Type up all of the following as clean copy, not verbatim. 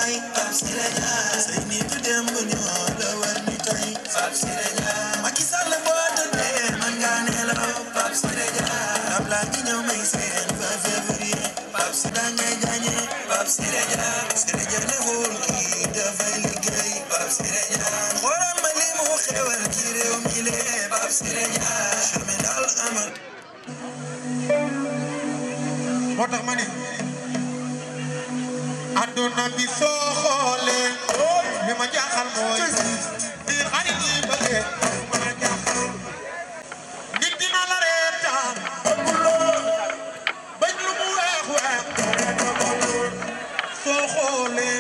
tay Pape Siré Dia say nit dem bu ñu la war ni tay Pape Siré Dia Macky Sall boo tëddee man nga nelaw Pape Siré Dia abla gi ñëw may seen 20 février Pape Siré ngay gagné Pape Siré Dia ne xool kii dafay liggéey Pape Siré Dia xoolal ma li mu xewal ci réew mi lee Pape Siré Dia chemin daal amal moo tax ma ne àdduna bi soo xoolee li ma jaaxal mooy biir xarit yi bëggee ma jaaxal nit dina la reetaan bañ lu mu weex soo xoolee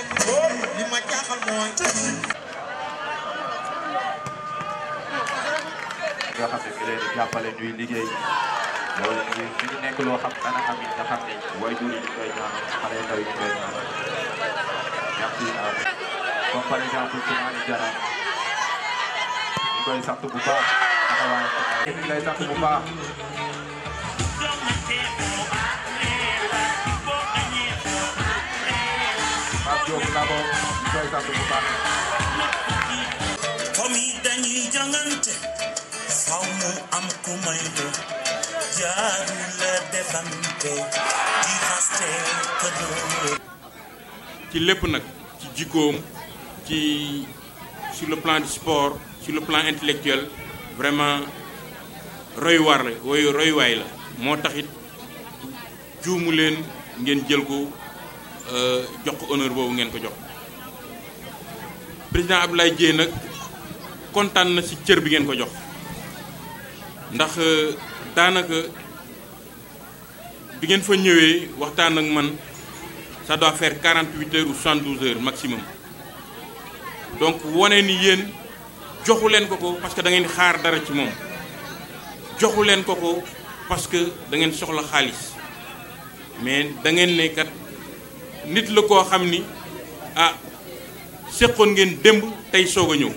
li ma jaaxal mooy yoo xam ne fi leen di jàppale ñuy liggéey loolu ñu nekk loo xam dana am it nga xam ne waajur yi ñu koy ñaanal xale ndaw yi ñu koy ñaanal merci comme par exemple Toumani Diarra ñu koy sant bu baax taxawaay ñu lay sant bu baax Pape Diop Labo ñu koy sant bu baax comme dañuy jàngante faw mu am ku may do jaaru la defante di xaste ka dóor ci lépp nag ci jikkoom ci sur le plan du sport sur le plan intellectuel vraiment royuwaar la royuwaay la moo taxit juumu leen ngeen jël ko jox ko honneur boobu ngeen ko jox président Abdoulaye Dièye nag kontaan na ci cër bi ngeen ko jox ndax daanaka bi ngeen fa ñëwee waxtaan ak man ça doit faire 48 heures ou 72 heures maximum donc wone ni yéen joxu leen ko ko parce que da ngeen xaar dara ci moom joxu leen ko ko parce que da ngeen soxla xaalis mais da ngeen ne kat nit la koo xam ni ah seqoon ngeen démb tey soog a ñëw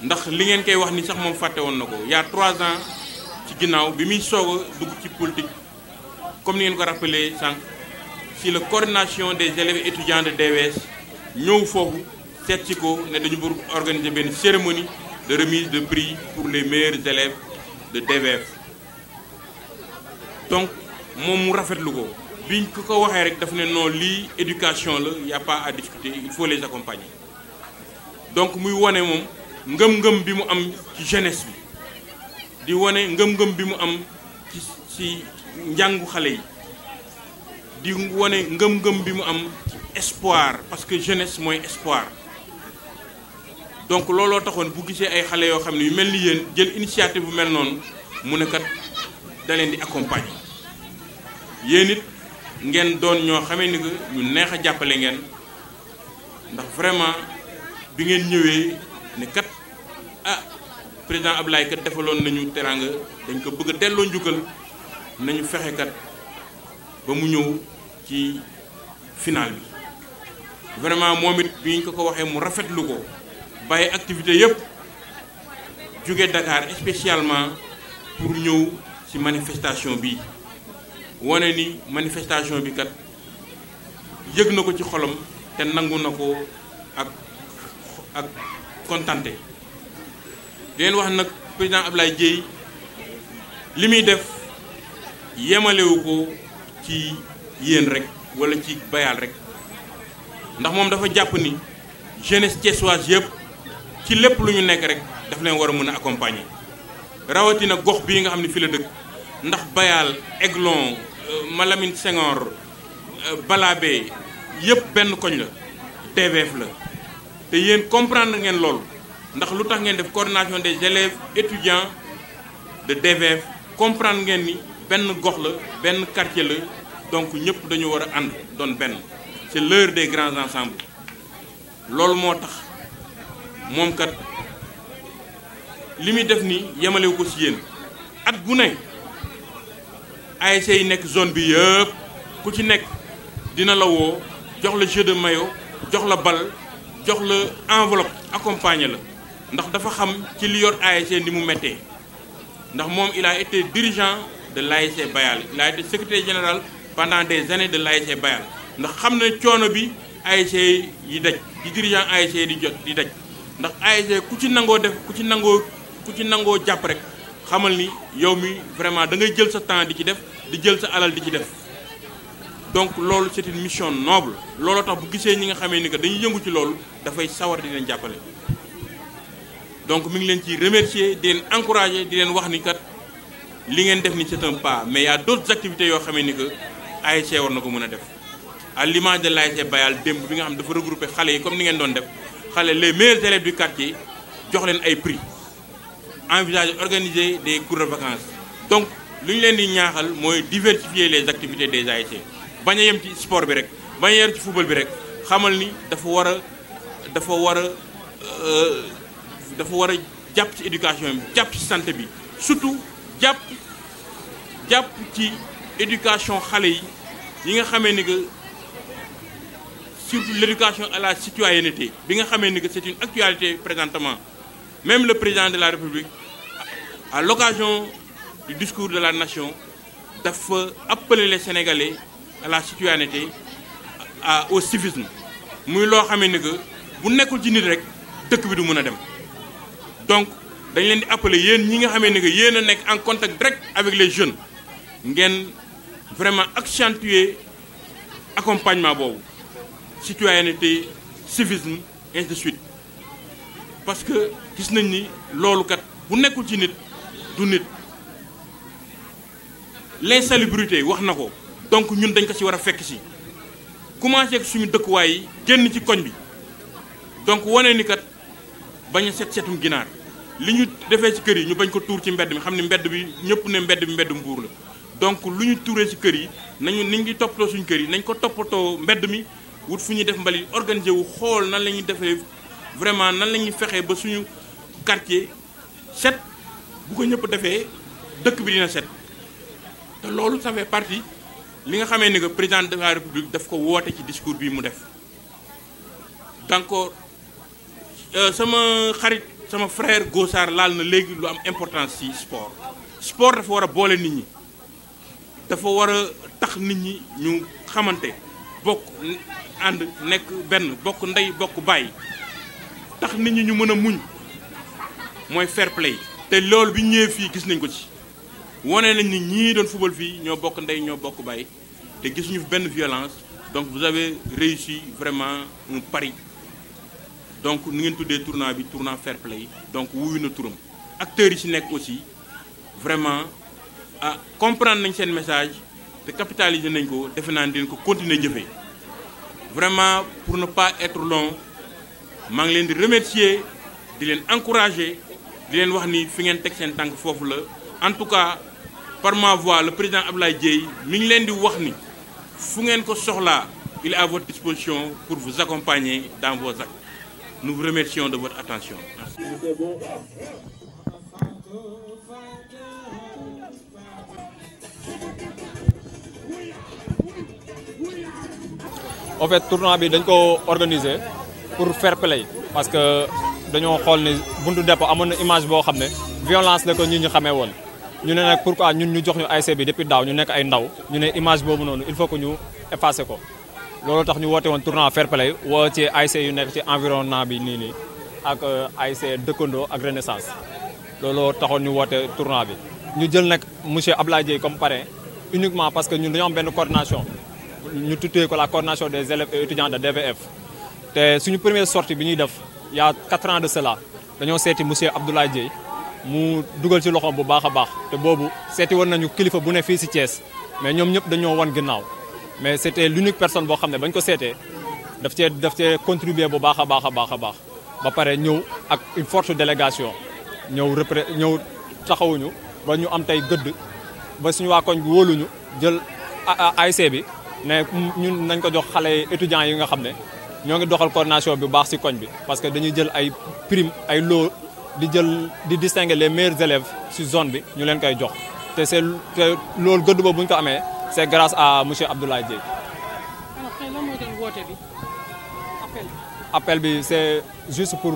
ndax li ngeen koy wax ni sax moom fàtte woon na ko il y a 3 ans ci ginnaaw bi muy soog a dugg ci politique comme ni ngeen ko rappelé sànq si la coordination des élèves étudiants de DVS ñëw foofu seet si ko ne dañu bëgg organiser benn cérémonie de remise de prix pour les meilleurs élèves de DVF donc moom mu rafetlu ko biñ ko ko waxee rek daf ne non lii éducation la y a pas à discuter il faut les accompagner donc muy wone moom ngëm-ngëm bi mu am ci jeunesse bi di wone ngëm-ngëm bi mu am ci njàngu xale yi di wone ngëm-ngëm bi mu am ci espoir parce que jeunesse mooy espoir donc looloo taxoon bu gisee ay xale yoo xam ne yu mel ni yéen jël initiative bu mel noonu mu ne kat da leen di accompagner yéen it ngeen doon ñoo xamee ni que ñu neex a jàppale ngeen ndax vraiment bi ngeen ñëwee ne kat ah président Ablaye kat defaloon nañu teraanga dañ ko bëgg a delloo njukkal nañu fexe kat ba mu ñëw ci final bi vraiment moom it bi ñu ko ko waxee mu rafetlu ko bàyyi activité yëpp jóge Dakar spécialement pour ñëw ci manifestation bi wane ni manifestation bi kat yëg na ko ci xolam te nangu na ko ak kontante di leen wax nag président Abdoulaye Dièye li muy def yemalewu ko ci yéen rek wala ci bayal rek ndax moom dafa jàpp ni jeunesse thiessoise yëpp ci lépp lu ñu nekk rek daf leen war a mën a accompagner rawatina gox bii nga xam ne fi la dëkk ndax bayal Aiglon Malamine Senghor Balabé yëpp benn koñ la TVF la te yéen comprendre ngeen loolu ndax lu tax ngeen def coordination des élèves étudiants de DVF comprendre ngeen ni benn gox la benn quartier la donc ñëpp dañu war a ànd doon benn c'est l'heure des grands ensembles loolu moo tax moom kat li muy def ni yemalewu ko ci yéen at bu ne ASC yi nekk zone bi yëpp ku ci nekk dina la woo jox la jeu de maillot jox la bal jox la enveloppe accompagner la ndax dafa xam ci li yor ASC ni mu méttee ndax moom il a été dirigeant de l'ASC Bayal il a été secrétaire général pendant des années de l'ASC Bayal ndax xam na coono bi ASC yi daj ci dirigeant ASC di daj ndax ASC ku ci nangoo jàpp rek xamal ni yow mi vraiment da ngay jël sa temps di ci def di jël sa alal di ci def donc loolu c'est une mission noble looloo tax bu gisee ñi nga xamee ni que dañuy yëngu ci loolu dafay sawar di leen jàppale donc mi ngi leen ci remercier di leen encourager di leen wax ni kat li ngeen def ni c'est un pas mais il y a d'autres activités yoo xamee ni que ASC war na ko mën a def à l'image de l'ASC Bayal démb bi nga xam dafa regrouper xale yi comme ni ngeen doon def xale les meilleurs élèves du quartier jox leen ay prix envisager organiser des cours de vacances donc li ñu leen di ñaaxal mooy diversifier les activités des ASC bañ a yem ci sport bi rek bañ a yem ci football bi rek xamal ni dafa war a jàpp ci éducation bi jàpp ci santé bi surtout jàpp ci éducation xale yi nga xamee ni que surtout l'éducation à la citoyenneté bi nga xamee ni que c'est une actualité présentement même le président de la République à l'occasion du discours de la nation dafa appeler les Sénégalais à la citoyenneté au civisme muy loo xamee ni que bu nekkul ci nit rek dëkk bi du mën a dem donc dañ leen di appeler yéen ñi nga xamee ni que yéen a nekk en contact direct avec les jeunes ngeen vraiment accentuer accompagnement boobu citoyenneté civisme ainsi de suite parce que gis nañ ni loolu kat bu nekkul ci nit du nit l'insalubrité wax na ko donc ñun dañ ko ci war a fekk si commencé ak suñu dëkkuwaay yi génn ci koñ bi donc wane ni kat bañ a setum ginaar li ñu defee ci kër yi ñu bañ ko tuur ci mbedd mi xam ne mbedd bi ñëpp ne mbedd bi mbeddu Mbuur la donc lu ñu tuuree ci kër yi nañu ni ngi toppatoo suñu kër yi nañ ko toppatoo mbedd mi wut fu ñuy def mbalit organisé wu xool nan la ñuy defee vraiment nan la ñuy fexee ba suñu quartier set bu ko ñëpp defee dëkk bi dina set te loolu ça fait partie li nga xamee ni que président de la République daf ko woote ci discours bi mu def donc sama xarit sama frère Gossar laal na léegi lu am importance ci sport dafa war a boole nit ñi dafa war a tax nit ñi ñu xamante bokk ànd nekk benn bokk ndey bokk bàyyi tax nit ñi ñu mën a muñ mooy fair play te loolu bi ñëwee fii gis nañ ko ci wane nañ ni ñii doon football fii ñoo bokk ndey ñoo bokk bàyyi te gisuñu fi benn violence donc vous avez réussi vraiment un pari donc nu ngeen tuddee tournoi bi tournoi fair play donc wuyu na turam acteurs yi ci nekk aussi vraiment comprendre nañ seen message te capitaliser nañ ko defe naa dinañ ko continuer jëfee vraiment pour ne pas être long maa ngi leen di remercier di leen encourager di leen wax ni fi ngeen teg seen tànk foofu la en tout cas par ma voix le président Abdoulaye Dièye mi ngi leen di wax ni fu ngeen ko soxlaa il est à votre disposition pour vous accompagner dans vos actes nous vous remercions de votre attention. Merci. En fait tournoi bi dañ ko organiser pour fair play parce que dañoo xool ni buntu dépôt amoon na image boo xam ne violence la ko ñi ñu xamee woon ñu ne nag pourquoi ñun ñu jox ñu ASC bi depuis daaw ñu nekk ay ndaw ñu ne image boobu noonu il faut que ñu effacer ko loolu tax ñu woote woon tournoi fair play woo ci ASC yu nekk ci environnement bi nii ak ASC dëkkandoo ak Renaissance looloo taxoon ñu woote tournoi bi ñu jël nag monsieur Abdoulaye Dièye comme parrain uniquement parce que ñun dañoo am benn coordination ñu tuddee ko la coordination des élèves et étudiants de DVF te suñu première sortie bi ñuy def il y a 4 ans de cela dañoo seeti monsieur Abdoulaye Dièye mu dugal ci loxoom bu baax a baax te boobu seeti woon nañu kilifa bu ne fii ci Thiès mais ñoom ñëpp dañoo wan ginnaaw mais c'était l'unique personne boo xam ne bañ ko seetee daf cee contribuer bu baax a baax ba pare ñëw ak une forte délégation ñëw taxawuñu ba ñu am tey gëdd ba suñu waa koñ bi wóoluñu jël ASC bi ne ñun nañ ko jox xale étudiants yi nga xam ne ñoo ngi doxal coordination bi bu baax ci koñ bi parce que dañuy jël ay prime ay lot di distinguer les meilleurs élèves ci zone bi ñu leen koy jox te loolu gëdd boobu bu ñu ko amee c'est grâce à monsieur Abdoulaye Dièye. alors tey lan moo doon woote bi appel bi c'est juste pour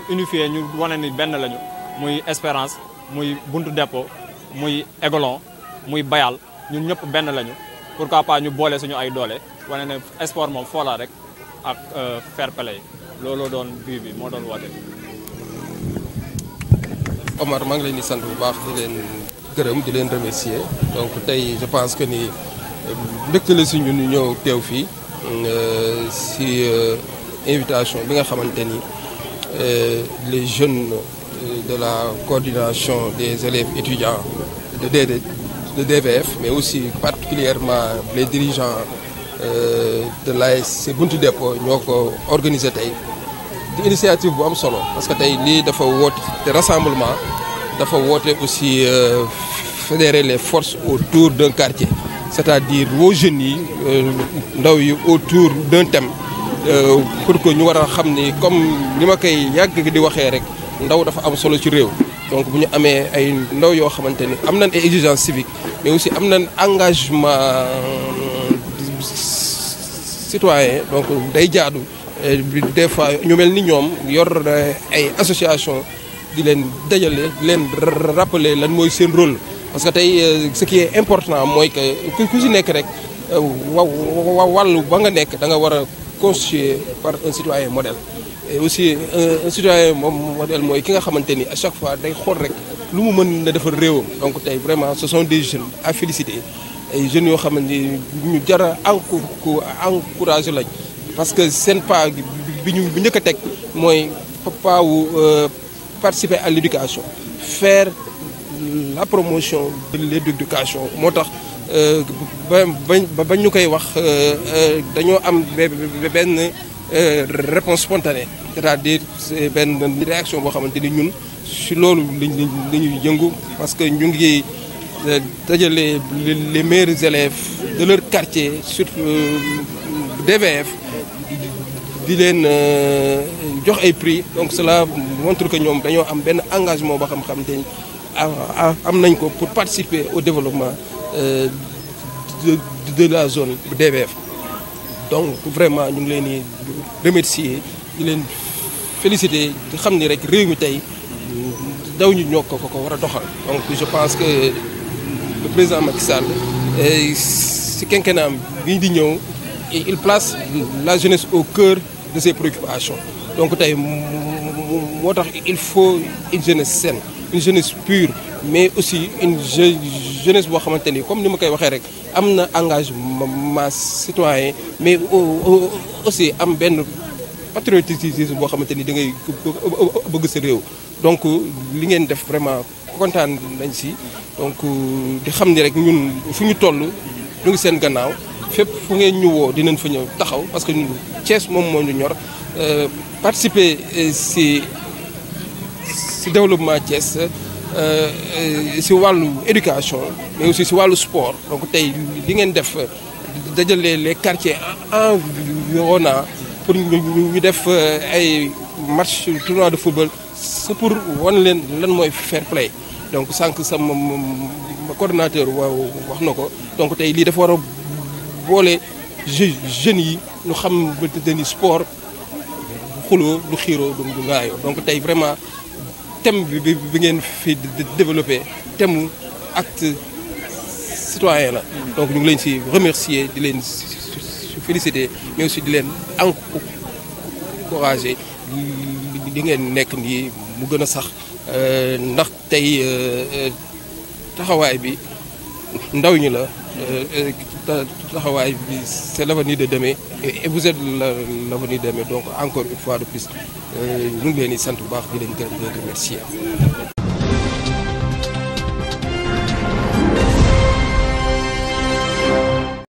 unifier ñu wane ni benn lañu muy Espérance muy Buntu Dépôt muy Aiglon muy Bayal ñun ñëpp benn lañu pourquoi pas ñu boole suñu ay doole wane ne sport moom foo la rek ak fair play looloo doon bii bi moo doon woote. Omar maa ngi leen di sant bu baax di leen gërëm di leen remercier donc tey je pense que ni mbégte la si ñun ñëw teew fii si invitation bi nga xamante ni les jeunes de la coordination des élèves étudiants de DVF mais aussi particulièrement les dirigeants de l'ASC Buntu Dépôt ñoo ko organisé tey di initiative bu am solo parce que tey lii dafa woote te rassemblement dafa woote aussi fédérer les forces autour d'un quartier c'est-à-dire woo jeunes yi ndaw yi autour d'un thème pour que ñu war a xam ni comme ni ma koy yàgg di waxee rek ndaw dafa am solo ci réew donc bu ñu amee ay ndaw yoo xamante ni am nañ ay exigences civiques mais aussi am nañ engagement citoyen donc day jaadu des fois ñu mel ni ñoom yor ay association di leen dajale di leen rappeler lan mooy seen rôle parce que tey ce qui est important mooy que ku si nekk rek wàllu ba nga nekk da nga war a constitué par un citoyen modèle et aussi un citoyen moom modèle mooy ki nga xamante ni à chaque fois day xool rek lu mu mën na defar réewam donc tey vraiment ce sont des jeunes à féliciter ay jeunes yoo xamante ni ñu jar a encouragé lañ parce que seen pas bi ñu njëkk a teg mooy pas wu participer à l'éducation faire la promotion de l'éducation moo tax ba ñu koy wax dañoo am benn réponse spontanée c'est-à-dire c'est benn réaction boo xamante ni ñun si loolu lañuy yëngu parce que ñu ngi dajale les meilleurs élèves de leur quartier surtout DVF di leen jox ay prix donc cela montre que ñoom dañoo am benn engagement boo xam te am nañ ko pour participer au développement de la zone DVF donc vraiment ñu ngi leen di remercier di leen féliciter di xam ni rek réew mi tey daw ñu ñoo ko war a doxal donc je pense que le président Macky Sall si quinquennat bii di ñëw il place la jeunesse au cœur de ses préoccupations donc tey moo tax il faut une jeunesse saine une jeunesse pure mais aussi une jeunesse boo xamante ni comme ni ma koy waxee rek am na engagement citoyen mais aussi am benn patriotisme boo xamante ni da ngay bëgg sa réew donc li ngeen def vraiment kontaan nañ si donc di xam ni rek ñun fu ñu toll ñu ngi seen gannaaw fépp fu ngeen ñu woo dinañ fa ñëw taxaw parce que ñun Thiès moom moo ñu ñor participer si développement Thiès si wàllu éducation mais aussi si wàllu sport donc tey li ngeen def dajale les quartiers environnants pour ñu def ay match tournoi de football c'est pour wan leen lan mooy fair play donc sànq sama coordonnateur wax na ko donc tey lii dafa war a boole jeunes yi ñu xam ba ni sport xuloo du xiiroo du ngaayoo donc tey vraiment thème bi ngeen fi développé thème acte citoyen la donc ñu ngi leen si remercier di leen féliciter mais aussi di leen encourager li ngeen nekk nii mu gën a sax ndax tey taxawaay bi ndaw ñi la taxawaay bi c'est l'avenir de demain et vous êtes l'avenir de demain donc encore une fois de plus ñu ngi leen di sant bu baax di leen gërëm di leen remercier